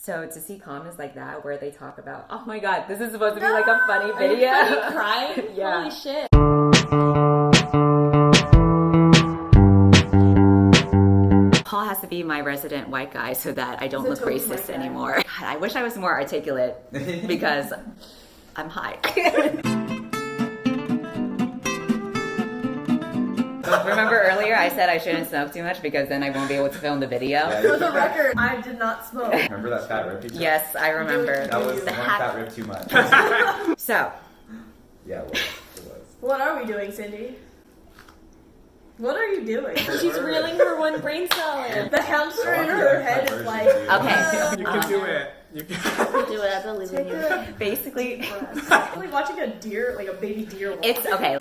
So to see comments like that where they talk about, oh my god, this is supposed to be like a funny video. Are you crying? Yeah. Holy shit. Paul has to be my resident white guy so that I don't look racist anymore. God, I wish I was more articulate because I'm high. Remember earlier I said I shouldn't smoke too much because then I won't be able to film the video? Yeah, For the record, I did not smoke. remember that fat rib? Yes, I remember. That was one fat rib too much. So, Yeah, it was. What are we doing, Cindy? What are you doing? She's reeling her one brain cell in. The hamster in her head is like, okay. You can do it. You can. Do it, I believe in take you. a Basically, breath. It's like watching a deer, like a baby deer walk. it's okay.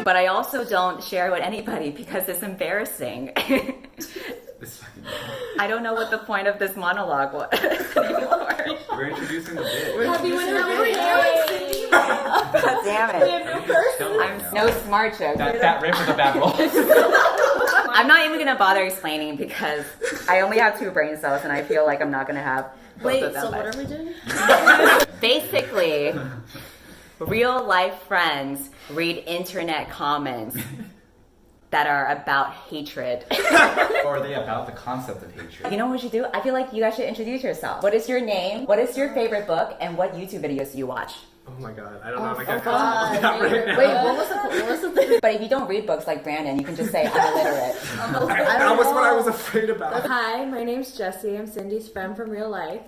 But I also don't share it with anybody because it's embarrassing. It's fucking I don't know what the point of this monologue was anymore. We're introducing the bit. Happy Winter Cindy. God damn We it. have no person. I'm no smart joke. That fat rib with a bad roll. I'm not even gonna bother explaining because I only have 2 brain cells and I feel like I'm not gonna have both Wait, of them. so what are we doing? Basically, real life friends read internet comments that are about hatred. Or are they about the concept of hatred? You know what we should do? I feel like you guys should introduce yourself. What is your name? What is your favorite book? And what YouTube videos do you watch? Oh my god, I don't know if I can God. answer that right now. Wait, what was the thing? But if you don't read books like Brandon, you can just say I'm illiterate. That was what I was afraid about. Hi, my name's Jessie. I'm Cindy's friend from real life.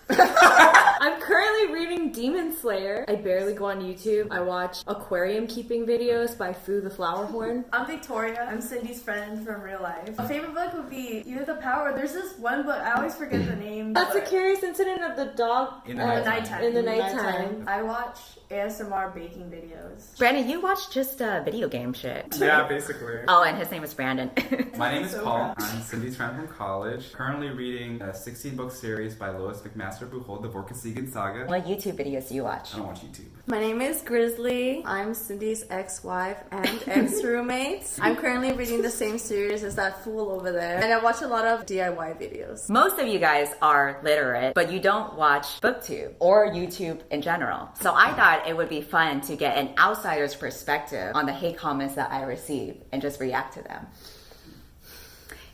I'm currently reading Demon Slayer. I barely go on YouTube. I watch aquarium keeping videos by Fu the Flower Horn. I'm Victoria. I'm Cindy's friend from real life. My favorite book would be either The Power. There's this one book, I always forget the name. That's a but curious incident of the dog In the nighttime. In the nighttime. I watch ASMR baking videos. Brandon, you watch just video game shit. Yeah, basically. Oh, and his name is Brandon. My name is Paul. I'm Cindy's friend from college. Currently reading a 16-book series by Lois McMaster Buchholz, the Vorkasigan Saga. What YouTube videos do you watch? I don't watch YouTube. My name is Grizzly. I'm Cindy's ex-wife and ex-roommate. I'm currently reading the same series as that fool over there. And I watch a lot of DIY videos. Most of you guys are literate, but you don't watch BookTube or YouTube in general. So I thought it would be fun to get an outsider's perspective on the hate comments that I receive and just react to them.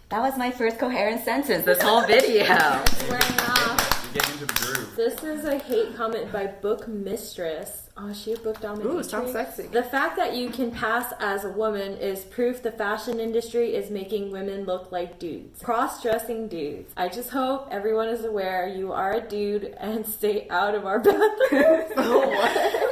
That was my first coherent sentence this whole video. Wearing off. You get into the groove. This is a hate comment by Book Mistress. Oh, is she a book dominatrix? Ooh, sounds sexy. The fact that you can pass as a woman is proof the fashion industry is making women look like dudes. Cross-dressing dudes. I just hope everyone is aware you are a dude and stay out of our bathrooms. Oh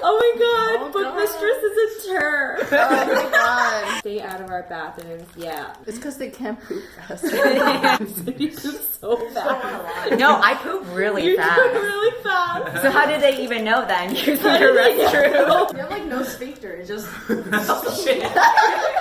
my god, Oh Book god. Mistress is a term. Oh my god. Stay out of our bathrooms, yeah. It's because they can't poop fast. You poop so fast. No, I poop really You fast. poop really fast. So how did they even know that I'm using How the did they restroom? You have like no sphincter, it's just...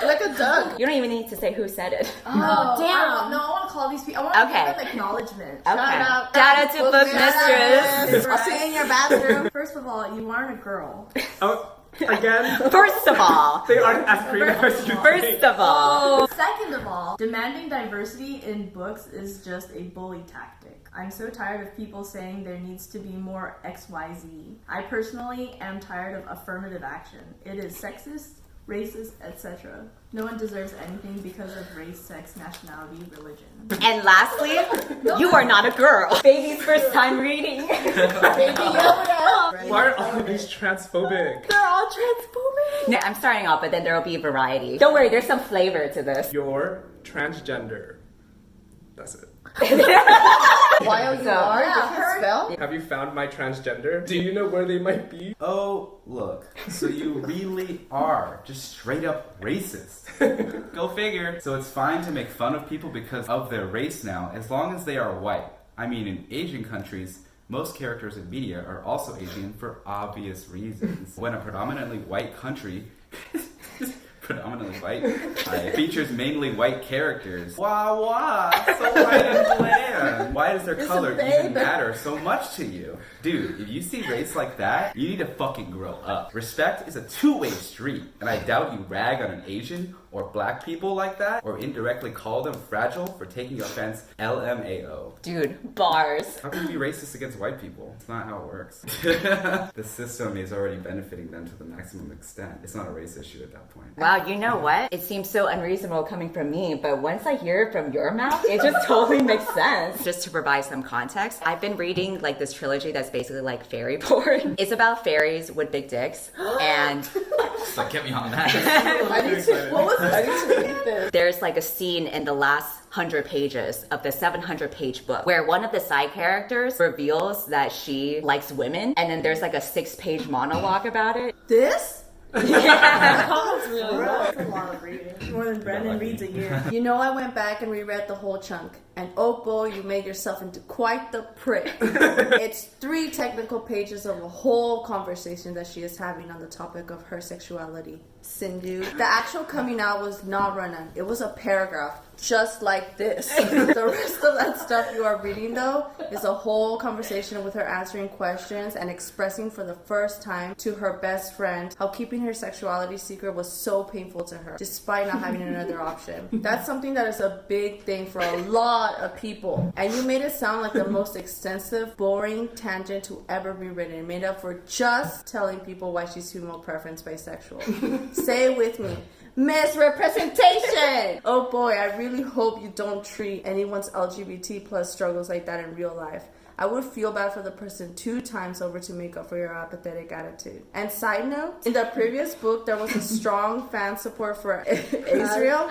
Like a duck. You don't even need to say who said it. Oh, damn. I want to call these people. I want to Okay. give them acknowledgement. Okay. out. Shout out to Book Mistress. I'll see you in your bathroom. First of all, you aren't a girl. Oh, again? First of all, They aren't as creative as you first think. of all, Second of all, demanding diversity in books is just a bully tactic. I'm so tired of people saying there needs to be more XYZ. I personally am tired of affirmative action. It is sexist, racist, etc. No one deserves anything because of race, sex, nationality, religion. and lastly, you are not a girl. Baby's first time reading. Why are all of these transphobic? They're all transphobic. No, I'm starting off, but then there will be variety. Don't worry, there's some flavor to this. You're transgender. That's it. Y-O-U-R, different spell? Have you found my transgender? Do you know where they might be? Oh, look. So you really are just straight up racist. Go figure. So it's fine to make fun of people because of their race now, as long as they are white. I mean, in Asian countries, most characters in media are also Asian for obvious reasons. When a predominantly white country predominantly white features mainly white characters. Wah wah, so white and bland. Why does their color even matter so much to you? Dude, if you see race like that, you need to fucking grow up. Respect is a two-way street, and I doubt you rag on an Asian or black people like that, or indirectly call them fragile for taking offense, LMAO. Dude, bars. How can you be racist against white people? It's not how it works. The system is already benefiting them to the maximum extent. It's not a race issue at that point. Wow, you know what? It seems so unreasonable coming from me, but once I hear it from your mouth, it just totally makes sense. Just to provide some context, I've been reading like this trilogy that's basically like fairy porn. It's about fairies with big dicks, and So get me on that. I need to read this. there's like a scene in the last 100 pages of the 700-page book where one of the side characters reveals that she likes women, and then there's like a 6-page monologue about it. This? That's really low. That's a lot of reading. More than Brendan reads a year. You know, I went back and reread the whole chunk, and oh boy, you made yourself into quite the prick. It's 3 technical pages of a whole conversation that she is having on the topic of her sexuality. Sindhu. The actual coming out was not run-on. It was a paragraph, just like this. The rest of that stuff you are reading, though, is a whole conversation with her answering questions and expressing for the first time to her best friend how keeping her sexuality secret was so painful to her, despite not having another option. That's something that is a big thing for a lot of people. And you made it sound like the most extensive, boring tangent to ever be written, made up for just telling people why she's female preference bisexual. Say it with me. Misrepresentation! Oh boy, I really hope you don't treat anyone's LGBT plus struggles like that in real life. I would feel bad for the person 2 times over to make up for your apathetic attitude. And side note, in the previous book, there was a strong fan support for Azriel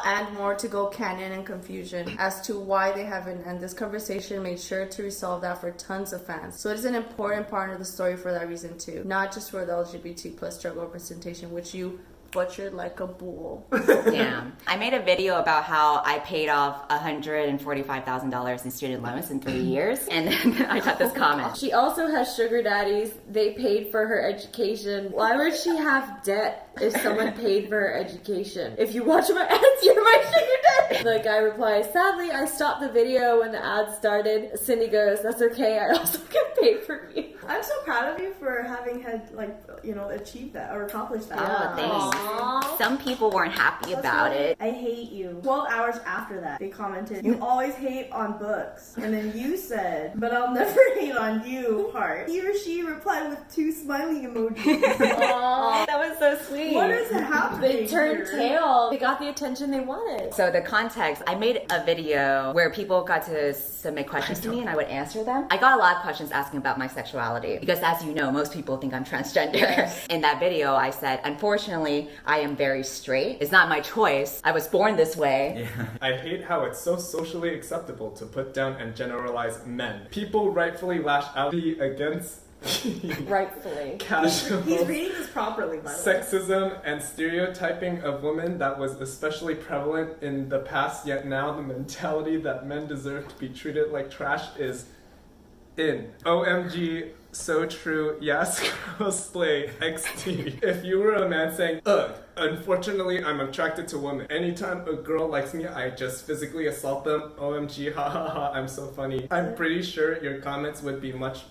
and more to go canon and confusion as to why they haven't, and this conversation made sure to resolve that for tons of fans. So it is an important part of the story for that reason too, not just for the LGBT plus struggle representation, which you butchered like a bull. Yeah. I made a video about how I paid off $145,000 in student loans in 3 years, and then I got this comment. She also has sugar daddies. They paid for her education. Why would she have debt if someone paid for her education? If you watch my ads, you're my sugar daddy. The guy replies, sadly, I stopped the video when the ad started. Cindy goes, that's okay. I also get paid for you. I'm so proud of you for having had, achieved that or accomplished that. Oh, thanks. Aww. Some people weren't happy about it. I hate you. 12 hours after that, they commented, you always hate on books. And then you said, but I'll never hate on you, heart. He or she replied with 2 smiley emojis. Aww, that was so sweet. What is happening? They turned here? tail. They got the attention they wanted. So the context, I made a video where people got to submit questions to me and I would answer them. I got a lot of questions asking about my sexuality because, as you know, most people think I'm transgender. Yes. In that video, I said, unfortunately, I am very straight. It's not my choice. I was born this way. Yeah. I hate how it's so socially acceptable to put down and generalize men. People rightfully lash out against Rightfully. casual He's reading this properly, by the way. sexism and stereotyping of women that was especially prevalent in the past, yet now the mentality that men deserve to be treated like trash is in. OMG, so true, yes, girls slay, XT. If you were a man saying, ugh, unfortunately I'm attracted to women. Anytime a girl likes me, I just physically assault them. OMG, ha ha ha, I'm so funny. I'm pretty sure your comments would be much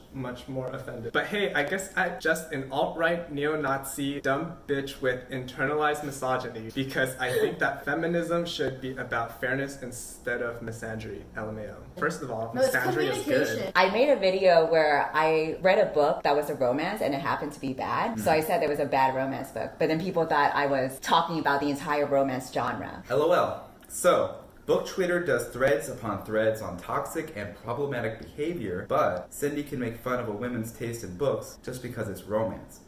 more offended. But hey, I guess I'm just an alt-right neo-Nazi dumb bitch with internalized misogyny because I think that feminism should be about fairness instead of misandry. LMAO. First of all, No, it's misandry is communication. good. I made a video where I read a book that was a romance and it happened to be bad. So I said there was a bad romance book. But then people thought I was talking about the entire romance genre. LOL. So, Book Twitter does threads upon threads on toxic and problematic behavior, but Cindy can make fun of a woman's taste in books just because it's romance. ...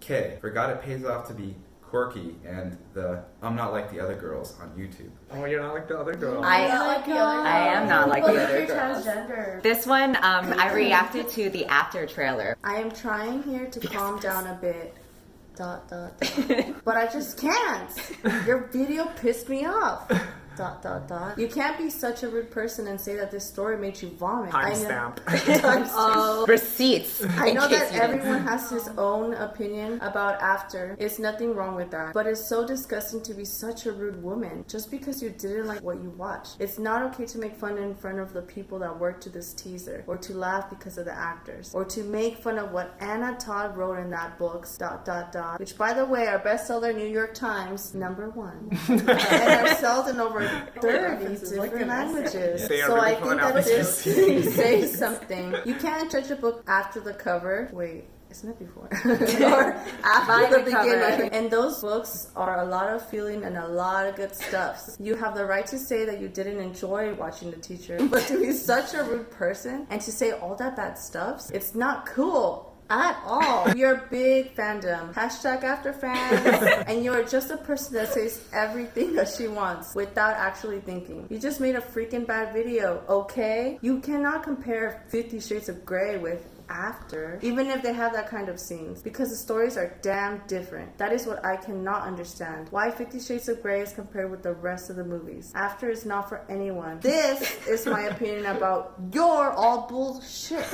K. Forgot it pays off to be quirky and the I'm not like the other girls on YouTube. Oh, you're not like the other girl. I am not like the But other you're girls. transgender. This one, I reacted to the after trailer. I am trying here to calm down a bit. ... But I just can't. Your video pissed me off. You can't be such a rude person and say that this story made you vomit. Timestamp. Receipts. I know in case that you didn't- everyone has his own opinion about After. It's nothing wrong with that. But it's so disgusting to be such a rude woman just because you didn't like what you watched. It's not okay to make fun in front of the people that worked to this teaser, or to laugh because of the actors, or to make fun of what Anna Todd wrote in that book, ... which, by the way, are bestseller New York Times #1. And are sold in over 30 different languages. They are So really I pulling think out that this this says something. You can't judge a book after the cover. Wait. Isn't it before? Or after the beginning. And those books are a lot of feeling and a lot of good stuff. You have the right to say that you didn't enjoy watching The Teacher, but to be such a rude person and to say all that bad stuff, it's not cool. At all. You're big fandom. #AfterFans. And you're just a person that says everything that she wants without actually thinking. You just made a freaking bad video, okay? You cannot compare 50 Shades of Grey with After, even if they have that kind of scenes, because the stories are damn different. That is what I cannot understand. Why 50 Shades of Grey is compared with the rest of the movies. After is not for anyone. This is my opinion about your all bullshit.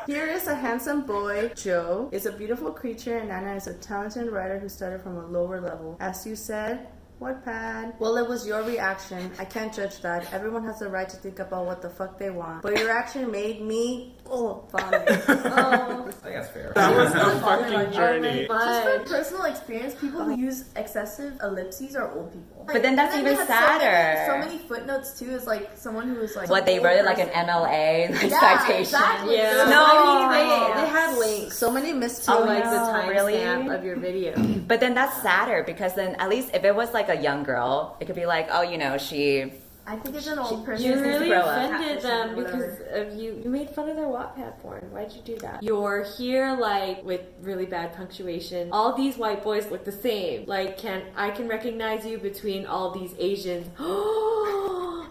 Here is a handsome boy. Joe is a beautiful creature, and Anna is a talented writer who started from a lower level. As you said, Wattpad. Well, it was your reaction. I can't judge that. Everyone has the right to think about what the fuck they want. But your reaction made me vomit. I think that's fair. That was a fucking journey. Just from personal experience, people who use excessive ellipses are old people. But then that's And even they had sadder. So many footnotes too. Is like someone who was like What, they wrote it like an MLA citation? Exactly. Yeah. No. I mean, they had links So many missed to like the no, really? timestamp of your video. But then that's sadder, because then at least if it was like a young girl, it could be like, oh, she... I think it's an old person. You needs to really grow up. offended them Whatever. because of you. You made fun of their Wattpad porn. Why'd you do that? You're here like with really bad punctuation. All these white boys look the same. Like, I can recognize you between all these Asians.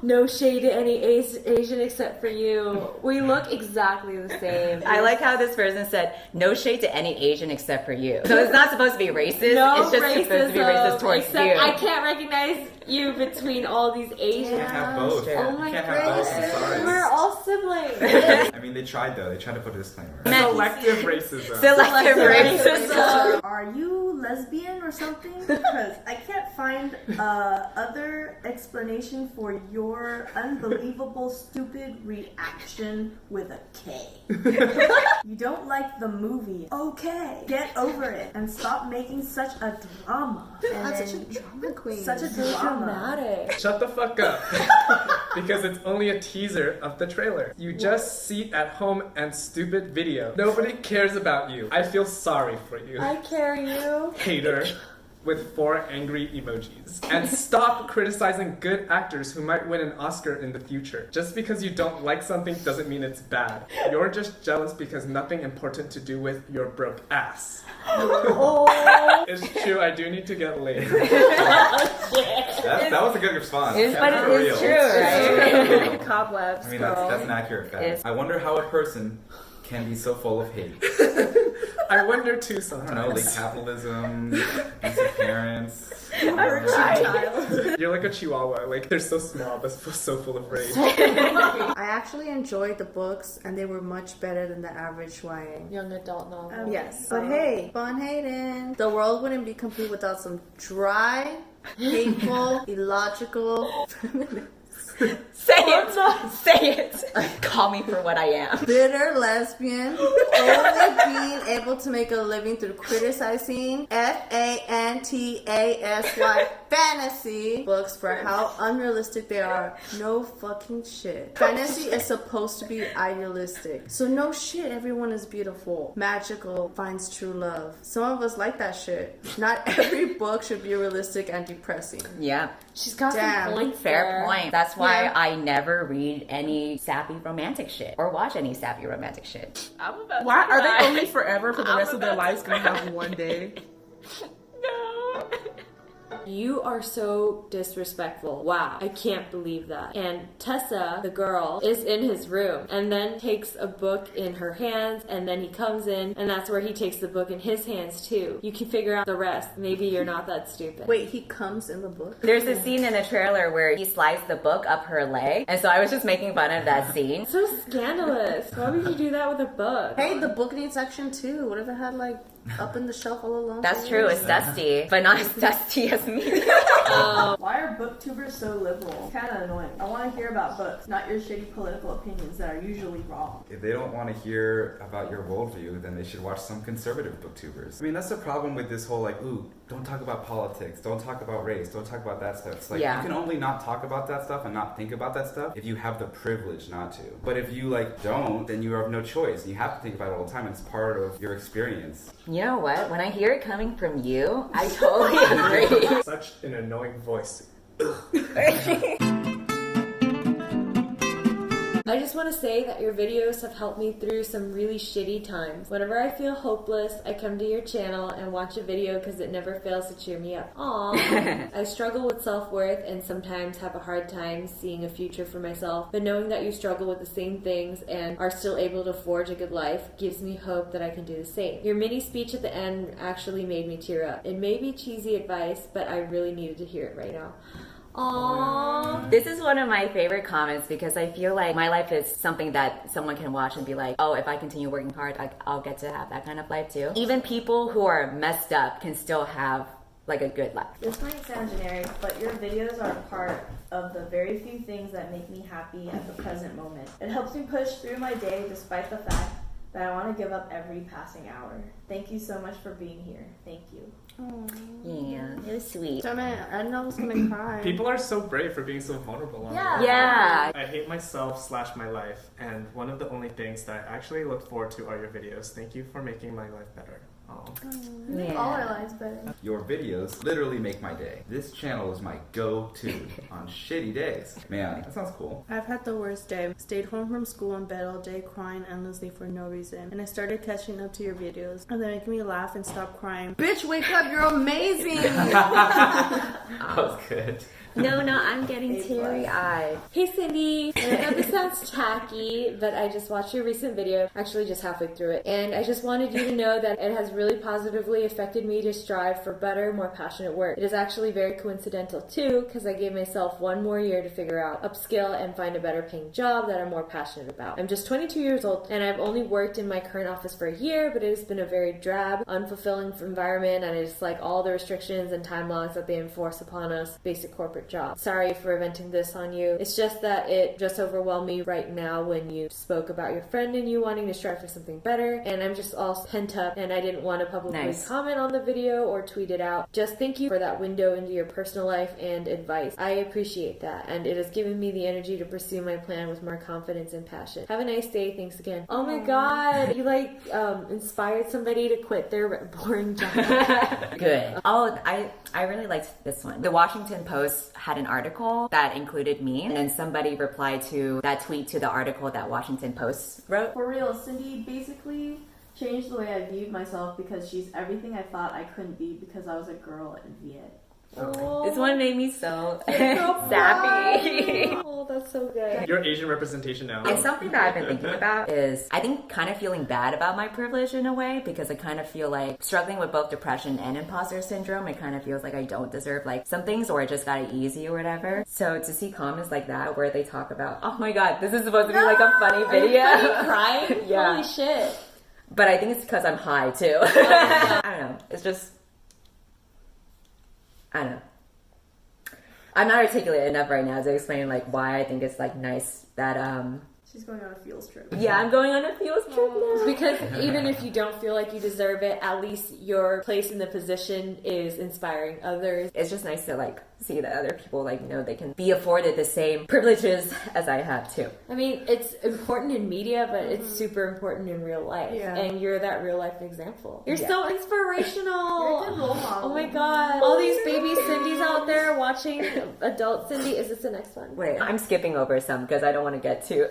No shade to any Asian except for you. We look exactly the same. I like how this person said, no shade to any Asian except for you. So it's not supposed to be racist, No it's just supposed to be racist towards except you. I can't recognize you between all these Asians. You can't have both. Oh my You can't have both. I'm sorry. We're all siblings. I mean, they tried though. They tried to put a disclaimer. Selective racism. Selective racism. Are you lesbian or something? Because I can't find other explanation for your unbelievable stupid reaction with a K. You don't like the movie. Okay, get over it and stop making such a drama. And That's then- such a drama queen. Such a drama. Dramatic. Shut the fuck up. Because it's only a teaser of the trailer. You just sit at home and stupid video. Nobody cares about you. I feel sorry for you. I carry you. Hater. With 4 angry emojis. And stop criticizing good actors who might win an Oscar in the future. Just because you don't like something doesn't mean it's bad. You're just jealous because nothing important to do with your broke ass. It's true, I do need to get laid. That was a good response. But it For is real. true, right? Cobwebs. I mean, that's an accurate fact. It's- I wonder how a person can be so full of hate. I wonder too I don't know, like sometimes. capitalism, abusive parents. You're like a chihuahua, like they're so small but so full of rage. I actually enjoyed the books, and they were much better than the average YA. Young adult novel. Yes. But hey, fun hating. The world wouldn't be complete without some dry, hateful, illogical, Say it! Say it! Call me for what I am. bitter lesbian, only being able to make a living through criticizing fantasy fantasy books for how unrealistic they are. No fucking shit. Fantasy is supposed to be idealistic. So no shit, everyone is beautiful, magical, finds true love. Some of us like that shit. Not every book should be realistic and depressing. Yeah, She's got Damn. some points fair there. point. That's why Yeah. I never read any sappy romantic shit or watch any sappy romantic shit. I'm about Why to are cry. they only forever for the I'm rest of their about to lives gonna have one day? No. you are so disrespectful. Wow, I can't believe that. And Tessa, the girl, is in his room and then takes a book in her hands, and then he comes in and that's where he takes the book in his hands too. You can figure out the rest. Maybe you're not that stupid. Wait, he comes in the book? There's a scene in the trailer where he slides the book up her leg, and so I was just making fun of that scene. So scandalous. Why would you do that with a book? Hey, the book needs action too. What if it had like up in the shelf all alone? That's true, it's dusty, but not as dusty as me. Why are booktubers so liberal? Kind of annoying. I want to hear about books, not your shitty political opinions that are usually wrong. If they don't want to hear about your worldview, then they should watch some conservative booktubers. I mean, that's the problem with this whole like, ooh, don't talk about politics, don't talk about race, don't talk about that stuff. It's like, Yeah. you can only not talk about that stuff and not think about that stuff if you have the privilege not to. But if you like don't, then you have no choice. You have to think about it all the time, and it's part of your experience. You know what? When I hear it coming from you, I totally agree. Such an annoying voice. I just want to say that your videos have helped me through some really shitty times. Whenever I feel hopeless, I come to your channel and watch a video because it never fails to cheer me up. Aww. I struggle with self-worth and sometimes have a hard time seeing a future for myself, but knowing that you struggle with the same things and are still able to forge a good life gives me hope that I can do the same. Your mini speech at the end actually made me tear up. It may be cheesy advice, but I really needed to hear it right now. Aww. This is one of my favorite comments because I feel like my life is something that someone can watch and be like, oh, if I continue working hard, I'll get to have that kind of life too. Even people who are messed up can still have like a good life. This might sound generic, but your videos are a part of the very few things that make me happy at the present moment. It helps me push through my day despite the fact that I want to give up every passing hour. Thank you so much for being here. Thank you. Yeah, it was sweet. Damn it, I didn't know I was gonna cry. People are so brave for being so vulnerable on Yeah. Yeah. I hate myself / my life, and one of the only things that I actually look forward to are your videos. Thank you for making my life better. Oh. Make all our lives better. Your videos literally make my day. This channel is my go-to on shitty days. Man, that sounds cool. I've had the worst day. Stayed home from school in bed all day crying endlessly for no reason. And I started catching up to your videos. And they make me laugh and stop crying. Bitch, wake up, you're amazing! That was good. No, I'm getting teary-eyed. Hey Cindy, and I know this sounds tacky, but I just watched your recent video, actually just halfway through it, and I just wanted you to know that it has really positively affected me to strive for better, more passionate work. It is actually very coincidental too, because I gave myself one more year to figure out, upskill, and find a better paying job that I'm more passionate about. I'm just 22 years old, and I've only worked in my current office for a year, but it has been a very drab, unfulfilling environment, and I just like all the restrictions and timelines that they enforce upon us, basic corporate job. Sorry for venting this on you. It's just that it just overwhelmed me right now when you spoke about your friend and you wanting to strive for something better, and I'm just all pent up and I didn't want to publicly comment on the video or tweet it out. Just thank you for that window into your personal life and advice. I appreciate that, and it has given me the energy to pursue my plan with more confidence and passion. Have a nice day. Thanks again. Oh my god, you like inspired somebody to quit their boring job. Good. Oh, I really liked this one. The Washington Post had an article that included me, and then somebody replied to that tweet to the article that Washington Post wrote. For real, Cindy basically changed the way I viewed myself because she's everything I thought I couldn't be because I was a girl in Viet. This one made me so So sappy. Oh, that's so good. Your Asian representation now. And something that I've been thinking about is, I think, kind of feeling bad about my privilege in a way, because I kind of feel like struggling with both depression and imposter syndrome. It kind of feels like I don't deserve like some things, or it just got easy or whatever. So to see comments like that where they talk about, oh my god, this is supposed to be like a funny video. Are you crying? Yeah. Holy shit. But I think it's because I'm high too. I don't know. It's just, I don't know. I'm not articulate enough right now to explain like why I think it's like nice that She's going on a field trip. yeah, I'm going on a field trip now. Because even if you don't feel like you deserve it, at least your place in the position is inspiring others. It's just nice to like see that other people like know they can be afforded the same privileges as I have too. I mean, it's important in media, but it's super important in real life. Yeah. And you're that real life example. You're Yeah. so inspirational. You're a good role model. Oh my god. All these baby Cindy's out there watching adult Cindy. Is this the next one? Wait, I'm skipping over some because I don't want to get too.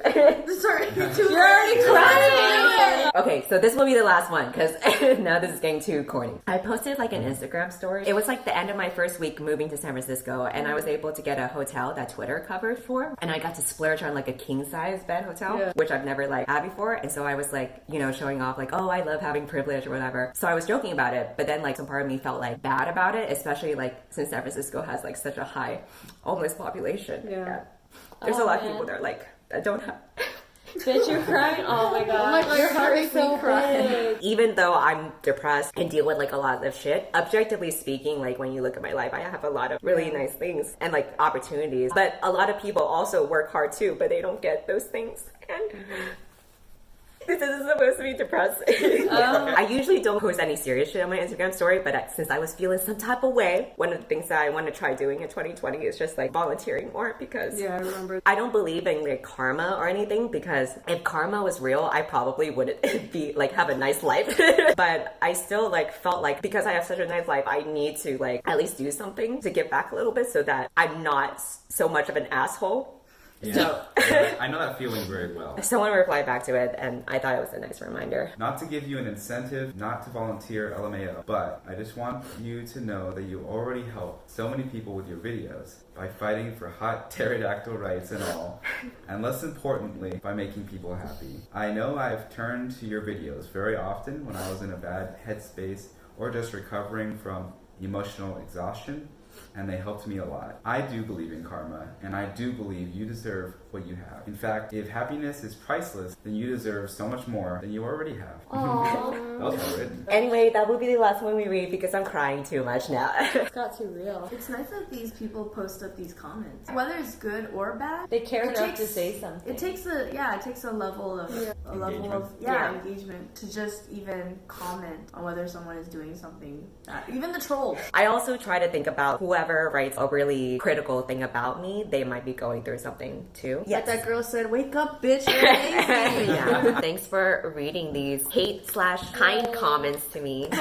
Sorry, You're already crying. Okay, so this will be the last one because now this is getting too corny. I posted like an Instagram story. It was like the end of my first week moving to San Francisco, and I was able to get a hotel that Twitter covered for, and I got to splurge on like a king size bed hotel, which I've never like had before. And so I was like, you know, showing off like, oh, I love having privilege or whatever. So I was joking about it, but then like some part of me felt like bad about it, especially like since San Francisco has like such a high homeless population. Yeah. There's Oh, a lot of man. people that are like that don't have. Bitch, you're crying? Oh my god. my God, Your you're heart's making so me cry. big. Even though I'm depressed and deal with like a lot of shit, objectively speaking, like when you look at my life, I have a lot of really nice things and like opportunities. But a lot of people also work hard too, but they don't get those things. And this isn't supposed to be depressing. I usually don't post any serious shit on my Instagram story, but since I was feeling some type of way, one of the things that I want to try doing in 2020 is just like volunteering more because Yeah, I remember. I don't believe in like karma or anything, because if karma was real, I probably wouldn't be like have a nice life. But I still like felt like because I have such a nice life, I need to like at least do something to give back a little bit so that I'm not so much of an asshole. Yeah. I know that feeling very well. Someone replied back to it, and I thought it was a nice reminder. Not to give you an incentive not to volunteer, LMAO, but I just want you to know that you already helped so many people with your videos by fighting for hot pterodactyl rights and all, and less importantly, by making people happy. I know I've turned to your videos very often when I was in a bad headspace or just recovering from emotional exhaustion, and they helped me a lot. I do believe in karma, and I do believe you deserve what you have. In fact, if happiness is priceless, then you deserve so much more than you already have. That was well written. Anyway, that will be the last one we read because I'm crying too much now. It's got too real. It's nice that these people post up these comments, whether it's good or bad. They care It enough takes- to say something. It takes a level of engagement to just even comment on whether someone is doing something. Even the trolls. I also try to think about whoever writes a really critical thing about me, they might be going through something too. Like that girl said, "Wake up, bitch, you're amazing." Yeah. Thanks for reading these hate/kind comments to me. Bye.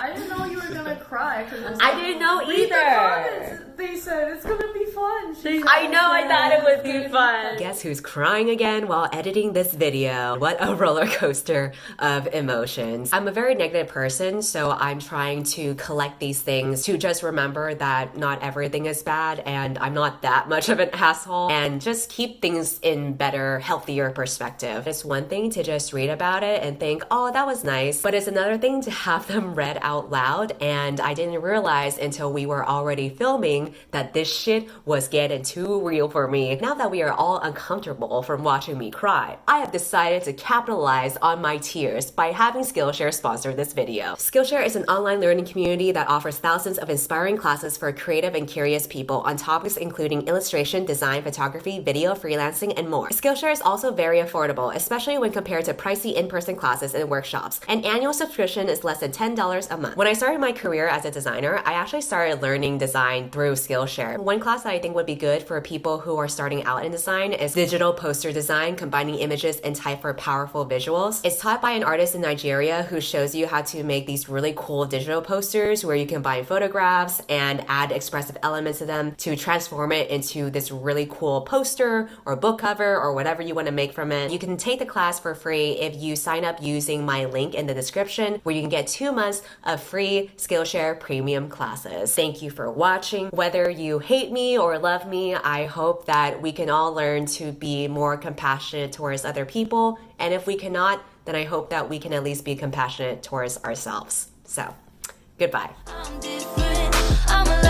I didn't know you were gonna cry. I didn't know Read the either. comments. They said it's gonna be fun. I know, I thought it would be fun. Guess who's crying again while editing this video? What a roller coaster of emotions. I'm a very negative person, so I'm trying to collect these things to just remember that not everything is bad and I'm not that much of an asshole, and just keep things in better, healthier perspective. It's one thing to just read about it and think, oh, that was nice, but it's another thing to have them read out loud, and I didn't realize until we were already filming that this shit was getting too real for me. Now that we are all uncomfortable from watching me cry, I have decided to capitalize on my tears by having Skillshare sponsor this video. Skillshare is an online learning community that offers thousands of inspiring classes for creative and curious people on topics including illustration, design, photography, video, freelancing, and more. Skillshare is also very affordable, especially when compared to pricey in-person classes and workshops. An annual subscription is less than $10 a month. When I started my career as a designer, I actually started learning design through Skillshare. One class that I think would be good for people who are starting out in design is digital poster design, combining images and type for powerful visuals. It's taught by an artist in Nigeria who shows you how to make these really cool digital posters where you combine photographs and add expressive elements to them to transform it into this really cool poster or book cover or whatever you want to make from it. You can take the class for free if you sign up using my link in the description, where you can get 2 months of free Skillshare premium classes. Thank you for watching. Whether you hate me or love me, I hope that we can all learn to be more compassionate towards other people. And if we cannot, then I hope that we can at least be compassionate towards ourselves. So, goodbye. I'm different. I'm a